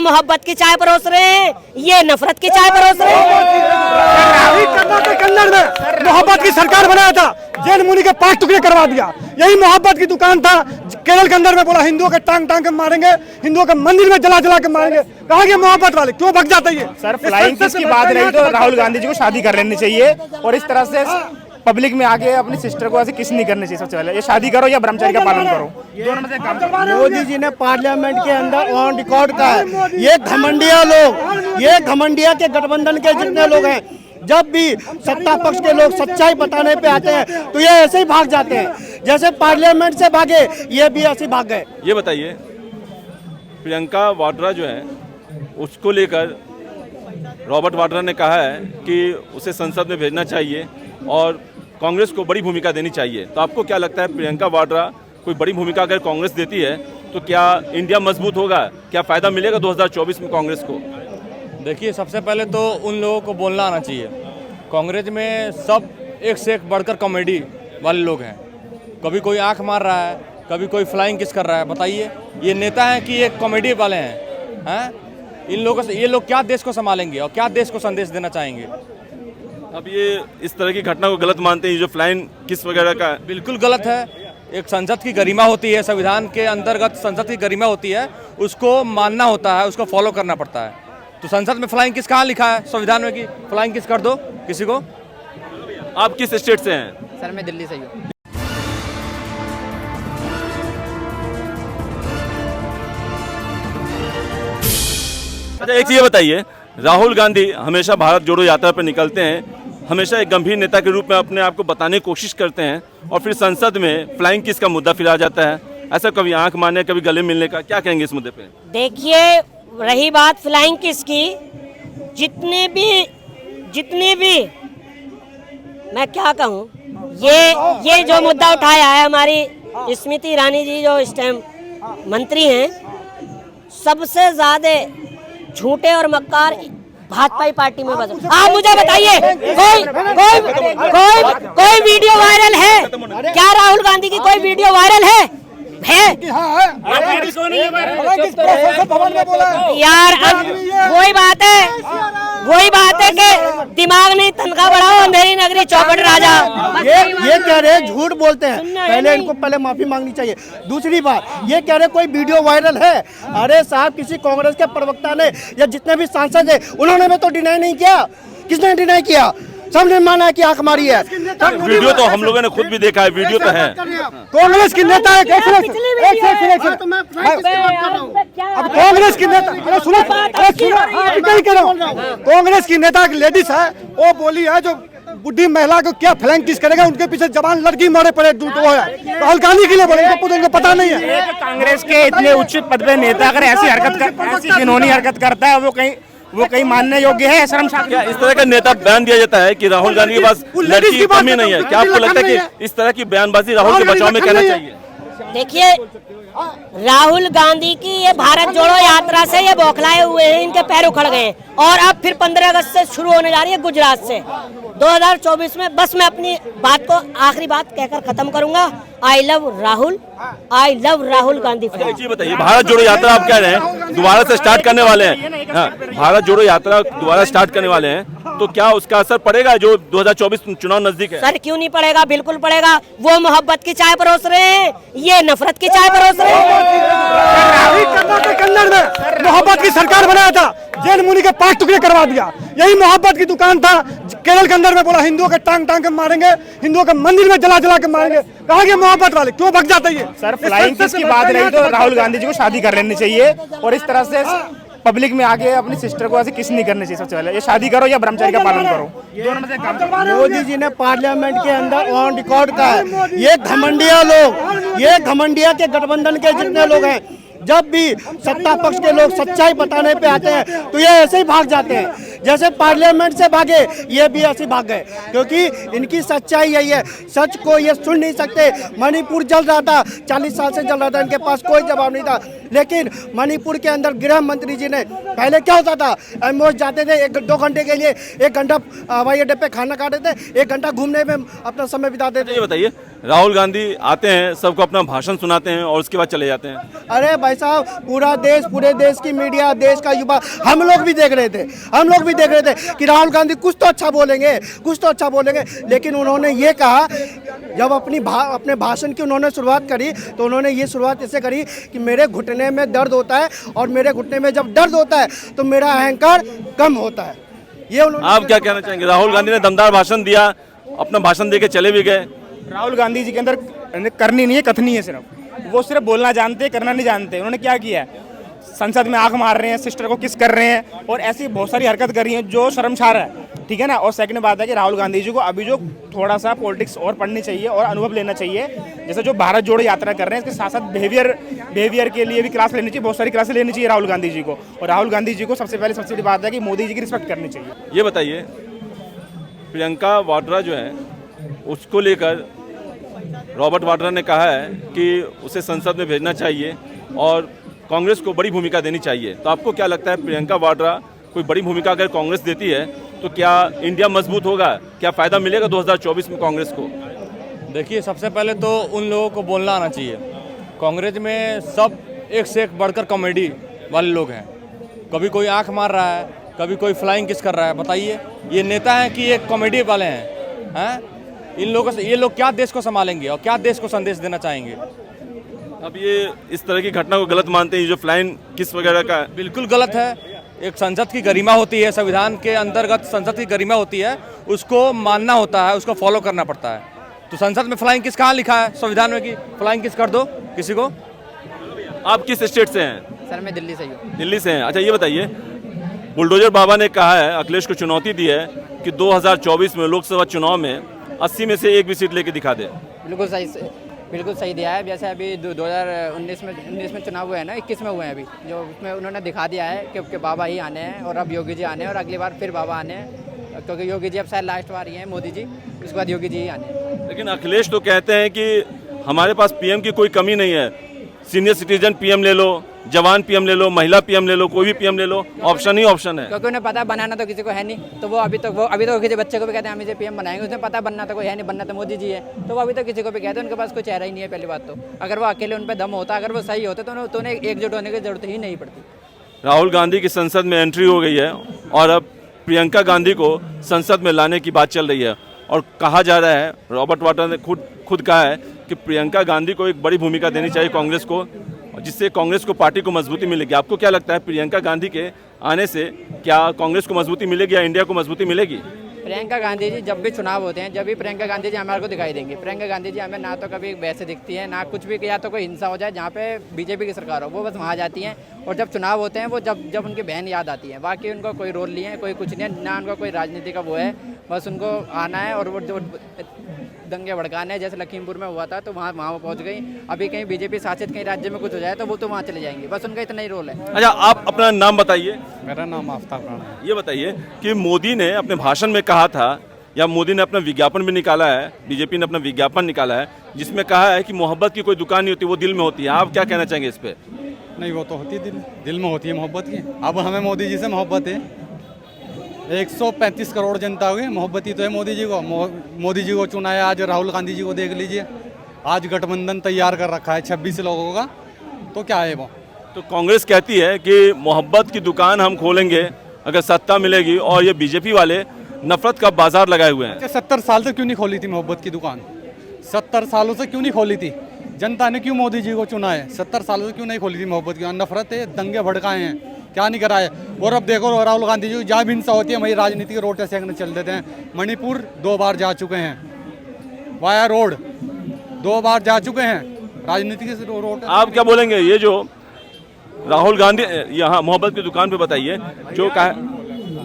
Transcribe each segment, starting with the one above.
मोहब्बत की चाय परोस रहे हैं, ये नफरत की चाय परोस रहे हैं। कर्नाटक के अंदर में मोहब्बत की सरकार बनाया था, जैन मुनि के 5 टुकड़े करवा दिया। यही मोहब्बत की दुकान था। केरल के अंदर में बोला हिंदुओं के टांग टांग के मारेंगे, हिंदुओं के मंदिर में जला जला के मारेंगे। कहा कि मोहब्बत वाले क्यों भग जाते हैं? सर फ्लाइंग किस की बात रही तो राहुल गांधी जी को शादी कर लेनी चाहिए, और इस तरह से पब्लिक में आके अपनी सिस्टर को ऐसे किस नहीं करनी चाहिए। सबसे पहले ये शादी करो या ब्रह्मचर्य का पालन करो, दोनों में से काम करो। मोदी जी ने पार्लियामेंट के अंदर ऑन रिकॉर्ड कहा है, ये घमंडिया लोग, ये घमंडिया के गठबंधन के जितने लोग हैं, जब भी सत्ता पक्ष के लोग सच्चाई बताने पे आते हैं तो ये ऐसे ही भाग जाते हैं, जैसे पार्लियामेंट से भागे ये भी ऐसे भाग गए। ये बताइए, प्रियंका वाड्रा जो है उसको लेकर रॉबर्ट वाड्रा ने कहा है कि उसे संसद में भेजना चाहिए और कांग्रेस को बड़ी भूमिका देनी चाहिए। तो आपको क्या लगता है, प्रियंका वाड्रा कोई बड़ी भूमिका अगर कांग्रेस देती है तो क्या इंडिया मजबूत होगा? क्या फायदा मिलेगा 2024 में कांग्रेस को? देखिए, सबसे पहले तो उन लोगों को बोलना आना चाहिए। कांग्रेस में सब एक से एक बढ़कर कॉमेडी वाले लोग हैं। कभी कोई आंख मार रहा है, कभी कोई फ्लाइंग किस कर रहा है। बताइए, ये नेता हैं कि ये कॉमेडी वाले हैं? इन लोगों से ये लोग क्या देश को संभालेंगे और क्या देश को संदेश देना चाहेंगे? अब ये इस तरह की घटना को गलत मानते हैं, जो फ्लाइंग किस वगैरह का? बिल्कुल गलत है। एक संसद की गरिमा होती है, संविधान के अंतर्गत संसद की गरिमा होती है, उसको मानना होता है, उसको फॉलो करना पड़ता है। तो संसद में फ्लाइंग किस कहाँ लिखा है संविधान में कि फ्लाइंग किस कर दो किसी को? आप किस स्टेट से हैं? सर मैं दिल्ली से ही हूँ। अच्छा, एक चीज ये बताइए, राहुल गांधी हमेशा भारत जोड़ो यात्रा पर निकलते हैं, हमेशा एक गंभीर नेता के रूप में अपने आप को बताने की कोशिश करते हैं, और फिर संसद में फ्लाइंग किस का मुद्दा फिर आ जाता है। ऐसा कभी आंख मारने, कभी गले मिलने का, क्या कहेंगे इस मुद्दे पे? देखिए, रही बात फ्लाइंग किस की, जितने भी मैं क्या कहूँ, ये जो मुद्दा उठाया है हमारी स्मृति ईरानी जी जो इस टाइम मंत्री हैं, सबसे ज्यादा झूठे और मक्कार भाजपा पार्टी में बदल। आप मुझे बताइए, कोई वीडियो वायरल है क्या? राहुल गांधी की कोई वीडियो वायरल है? यार, अब वही बात है कि दिमाग नहीं, तनख्वाह बढ़ाओ, अंधेरी नगरी चौपट राजा। ये कह रहे हैं, झूठ बोलते हैं। पहले इनको माफी मांगनी चाहिए। दूसरी बात, ये कह रहे कोई वीडियो वायरल है। अरे साहब, किसी कांग्रेस के प्रवक्ता ने या जितने भी सांसद है उन्होंने भी तो डिनाई नहीं किया। किसने डिनाई किया? सबने माना कि आंख मारी है। वीडियो तो हम लोगों ने खुद भी देखा है, वीडियो तो है। कांग्रेस की नेता है, अब कांग्रेस की नेता, कांग्रेस की नेता एक लेडीज है, वो बोली है जो बुढ़ी महिला को क्या फ्लैंक किस करेगा, उनके पीछे जवान लड़की मरे पड़े वो है। राहुल गांधी के लिए बोले, उनको पता नहीं है। कांग्रेस के इतने उच्च पद पे नेता अगर ऐसी घिनौनी हरकत करता है, वो कहीं मानने योग्य है? शर्मशार। क्या इस तरह का नेता बयान दिया जाता है कि राहुल गांधी के पास लड़की की कमी नहीं है? क्या आपको लगता है कि इस तरह की बयानबाजी राहुल के बचाव में कहना चाहिए? देखिए, राहुल गांधी की ये भारत जोड़ो यात्रा से ये बौखलाए हुए हैं, इनके पैर उखड़ गए, और अब फिर 15 अगस्त से शुरू होने जा रही है गुजरात से 2024 में। बस मैं अपनी बात को आखिरी बात कहकर खत्म करूंगा। I love Rahul Gandhi. एक चीज बताइए, भारत जोड़ो यात्रा आप कह रहे हैं दोबारा से स्टार्ट करने वाले हैं, हाँ, भारत जोड़ो यात्रा दोबारा स्टार्ट करने वाले हैं, तो क्या उसका असर पड़ेगा जो 2024 चुनाव नजदीक है? सर क्यों नहीं पड़ेगा, बिल्कुल पड़ेगा। वो मोहब्बत की चाय परोस रहे हैं, ये नफरत की चाय परोस रहे हैं। कर्नाटक के अंदर में मोहब्बत की सरकार बनाया था, जैन मुनि के 5 टुकड़े करवा दिया। यही मोहब्बत की दुकान था। केरल के अंदर में बोला हिंदुओं के टांग टांग के मारेंगे, हिंदुओं के मंदिर में जला जला के मारेंगे। कहा कि मोहब्बत वाले क्यों भग जाते हैं? सर फ्लाइंग किस की बात रही तो राहुल गांधी जी को शादी कर लेनी चाहिए, और इस तरह से पब्लिक में आके अपनी सिस्टर को ऐसे किस नहीं करनी चाहिए। सबसे पहले ये शादी करो या ब्रह्मचर्य का पालन करो, दोनों में से काम करो। मोदी जी ने पार्लियामेंट के अंदर ऑन रिकॉर्ड कहा है, ये घमंडिया लोग, ये घमंडिया के गठबंधन के जितने लोग हैं, जब भी सत्ता पक्ष के लोग सच्चाई बताने पे आते हैं तो ये ऐसे ही भाग जाते हैं, जैसे पार्लियामेंट से भागे ये भी ऐसे भाग गए। क्योंकि इनकी सच्चाई यही है, सच को ये सुन नहीं सकते। मणिपुर जल रहा था, 40 साल से जल रहा था, इनके पास कोई जवाब नहीं था। लेकिन मणिपुर के अंदर गृह मंत्री जी ने, पहले क्या होता था, एमओएस जाते थे 1-2 घंटे के लिए, 1 घंटा हवाई अड्डे पे खाना खाते थे, 1 घंटा घूमने में अपना समय बिताते थे। ये बताइए, राहुल गांधी आते हैं, सबको अपना भाषण सुनाते हैं और उसके बाद चले जाते हैं। अरे भाई साहब, पूरा देश, पूरे देश की मीडिया, देश का युवा, हम लोग भी देख रहे थे कि राहुल गांधी कुछ तो अच्छा बोलेंगे, लेकिन उन्होंने ये कहा, जब अपने भाषण की उन्होंने शुरुआत करी तो उन्होंने ये शुरुआत ऐसे करी कि मेरे घुटने में दर्द होता है और मेरे घुटने में जब दर्द होता है तो मेरा अहंकार कम होता है। ये आप क्या कहना चाहेंगे? राहुल गांधी ने दमदार भाषण दिया, अपना भाषण देके चले भी गए। राहुल गांधी जी के अंदर करनी नहीं है, कथनी है सिर्फ। वो सिर्फ बोलना जानते हैं, करना नहीं जानते। उन्होंने क्या किया है, संसद में आंख मार रहे हैं, सिस्टर को किस कर रहे हैं और ऐसी बहुत सारी हरकत कर रही हैं जो शर्मसार है, ठीक है ना। और सेकंड बात है कि राहुल गांधी जी को अभी जो थोड़ा सा पॉलिटिक्स और पढ़नी चाहिए और अनुभव लेना चाहिए। जैसे जो भारत जोड़ो यात्रा कर रहे हैं, इसके साथ साथ बिहेवियर के लिए भी क्लास लेनी चाहिए, बहुत सारी क्लासेस लेनी चाहिए राहुल गांधी जी को। और राहुल गांधी जी को सबसे बड़ी बात है कि मोदी जी की रिस्पेक्ट करनी चाहिए। ये बताइए, प्रियंका वाड्रा जो है उसको लेकर रॉबर्ट वाड्रा ने कहा है कि उसे संसद में भेजना चाहिए और कांग्रेस को बड़ी भूमिका देनी चाहिए। तो आपको क्या लगता है, प्रियंका वाड्रा कोई बड़ी भूमिका अगर कांग्रेस देती है तो क्या इंडिया मजबूत होगा? क्या फ़ायदा मिलेगा 2024 में कांग्रेस को? देखिए, सबसे पहले तो उन लोगों को बोलना आना चाहिए। कांग्रेस में सब एक से एक बढ़कर कॉमेडी वाले लोग हैं। कभी कोई आंख मार रहा है, कभी कोई फ्लाइंग किस कर रहा है। बताइए, ये नेता हैं कि ये कॉमेडी वाले हैं? इन लोगों से ये लोग क्या देश को संभालेंगे और क्या देश को संदेश देना चाहेंगे? अब ये इस तरह की घटना को गलत मानते हैं, जो फ्लाइंग किस वगैरह का? बिल्कुल गलत है। एक संसद की गरिमा होती है, संविधान के अंतर्गत संसद की गरिमा होती है, उसको मानना होता है, उसको फॉलो करना पड़ता है। तो संसद में फ्लाइंग किस कहाँ लिखा है संविधान में कि फ्लाइंग किस कर दो किसी को? आप किस स्टेट से हैं? सर मैं दिल्ली से ही हूँ। दिल्ली से हैं। अच्छा, ये बताइए, बुलडोजर बाबा ने कहा है, अखिलेश को चुनौती दी है कि 2024 में लोकसभा चुनाव में 80 में से एक भी सीट लेके दिखा दे। बिल्कुल सही दिया है। जैसे अभी 2019 में चुनाव हुए हैं ना, 21 में हुए हैं अभी, जो उसमें उन्होंने दिखा दिया है कि बाबा ही आने हैं और अब योगी जी आने हैं और अगली बार फिर बाबा आने हैं, क्योंकि योगी जी अब शायद लास्ट बार ही हैं, मोदी जी, उसके बाद योगी जी ही आने हैं। लेकिन अखिलेश तो कहते हैं कि हमारे पास पीएम की कोई कमी नहीं है, सीनियर सिटीजन पीएम ले लो, जवान पीएम ले लो, महिला पीएम ले लो, कोई भी पीएम ले लो, ऑप्शन ही ऑप्शन है। क्योंकि उन्हें पता है बनाना तो किसी को है नहीं, तो वो अभी तो किसी बच्चे को भी कहते हैं हम इसे पीएम बनाएंगे, उन्हें पता बनना तो कोई है नहीं, बनना तो मोदी जी है, तो वो अभी तो किसी को भी कहते हैं, उनके पास कोई चेहरा ही नहीं है। पहली बात तो अगर वो अकेले उन पर दम होता, अगर वो सही होते तो उन्हें एकजुट होने की जरूरत ही नहीं पड़ती। राहुल गांधी की संसद में एंट्री हो गई है और अब प्रियंका गांधी को संसद में लाने की बात चल रही है और कहा जा रहा है, रॉबर्ट वाड्रा ने खुद कहा है कि प्रियंका गांधी को एक बड़ी भूमिका देनी चाहिए कांग्रेस को, जिससे कांग्रेस को पार्टी को मजबूती मिलेगी। आपको क्या लगता है, प्रियंका गांधी के आने से क्या कांग्रेस को मजबूती मिलेगी या इंडिया को मजबूती मिलेगी? प्रियंका गांधी जी जब भी चुनाव होते हैं, जब भी प्रियंका गांधी जी हमारे को दिखाई देंगी। प्रियंका गांधी जी हमें ना तो कभी वैसे दिखती है, ना कुछ भी, या तो कोई हिंसा हो जाए जहाँ पे बीजेपी की सरकार हो, वो बस वहाँ जाती हैं। और जब चुनाव होते हैं वो जब उनकी बहन याद आती है, बाकी उनका कोई रोल नहीं है, कोई कुछ नहीं है, ना उनका कोई राजनीति का वो है, बस उनको आना है और वो जो दंगे भड़काने हैं, जैसे लखीमपुर में हुआ था तो वहाँ वो पहुँच गई। अभी कहीं बीजेपी शासित कहीं राज्य में कुछ हो जाए तो वो तो वहाँ चले जाएंगे, बस उनका इतना ही रोल है। अच्छा, आप अपना नाम बताइए। मेरा नाम आफ्ताब राणा है। ये बताइए कि मोदी ने अपने भाषण में कहा था, या मोदी ने अपना विज्ञापन भी निकाला है, बीजेपी ने अपना विज्ञापन निकाला है, जिसमें कहा है कि मोहब्बत की कोई दुकान नहीं होती, वो दिल में होती है। आप क्या कहना चाहेंगे इस पे? नहीं, वो तो होती है, दिल में होती है मोहब्बत की। अब हमें मोदी जी से मोहब्बत है, 135 करोड़ जनता हुई, मोहब्बत ही तो है मोदी जी को। मोदी जी को चुना है, आज राहुल गांधी जी को देख लीजिए, आज गठबंधन तैयार कर रखा है 26 लोगों का, तो क्या है वो? तो कांग्रेस कहती है कि मोहब्बत की दुकान हम खोलेंगे अगर सत्ता मिलेगी, और ये बीजेपी वाले नफरत का बाजार लगाए हुए हैं। 70 साल से क्यों नहीं खोली थी मोहब्बत की दुकान? 70 सालों से क्यों नहीं खोली थी? जनता ने क्यों मोदी जी को चुना है? 70 सालों से क्यों नहीं खोली थी मोहब्बत की? नफरत है, दंगे भड़काए हैं, क्या नहीं कराए। और अब देखो राहुल गांधी जी जहाँ भी हिंसा होती है वही राजनीति के रोटे सेकने चल देते हैं। मणिपुर 2 बार जा चुके हैं, वाया रोड 2 बार जा चुके हैं, राजनीति के रोड। आप क्या बोलेंगे, ये जो राहुल गांधी यहाँ मोहब्बत की दुकान पे बताइए जो कहा?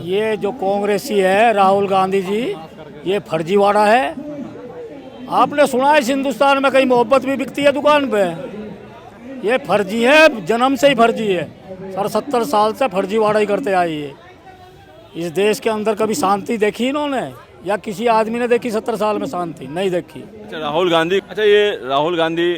ये जो कांग्रेसी है राहुल गांधी जी, ये फर्जीवाड़ा है। आपने सुना है इस हिंदुस्तान में कहीं मोहब्बत भी बिकती है दुकान पे? ये फर्जी है, जन्म से ही फर्जी है। सर 70 साल से फर्जीवाड़ा ही करते आई है। इस देश के अंदर कभी शांति देखी इन्होंने, या किसी आदमी ने देखी 70 साल में शांति? नहीं देखी। अच्छा, राहुल गांधी, अच्छा ये राहुल गांधी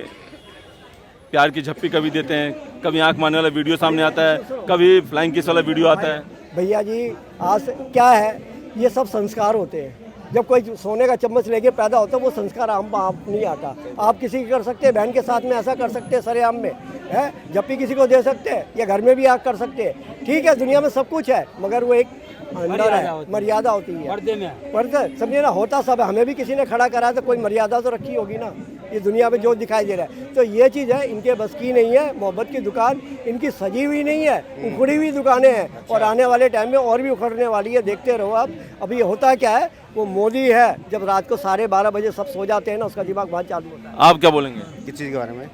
प्यार की झप्पी कभी देते हैं, कभी आंख मारने वाला वीडियो सामने आता है, कभी फ्लाइंग किस वाला वीडियो आता है। भैया जी आज क्या है, ये सब संस्कार होते हैं। जब कोई सोने का चम्मच लेके पैदा होता है वो संस्कार आम आप नहीं आता। आप किसी की कर सकते हैं, बहन के साथ में ऐसा कर सकते हैं सरेआम में है, जब भी किसी को दे सकते हैं, या घर में भी आग कर सकते हैं। ठीक है, दुनिया में सब कुछ है मगर वो एक अंदर है, मर्यादा होती है। पर्दे समझिए ना, होता सब है। हमें भी किसी ने खड़ा करा तो कोई मर्यादा तो रखी होगी ना। ये दुनिया में जो दिखाई दे रहा है तो ये चीज़ है, इनके बस की नहीं है। मोहब्बत की दुकान इनकी सजी हुई नहीं है, उखड़ी हुई दुकानें हैं और आने वाले टाइम में और भी उखड़ने वाली है। देखते रहो आप। अभी होता क्या है, वो मोदी है, जब रात को 12:30 बजे सब सो जाते हैं ना, उसका दिमाग वहाँ चालू होता है। आप क्या बोलेंगे किस चीज़ के बारे में?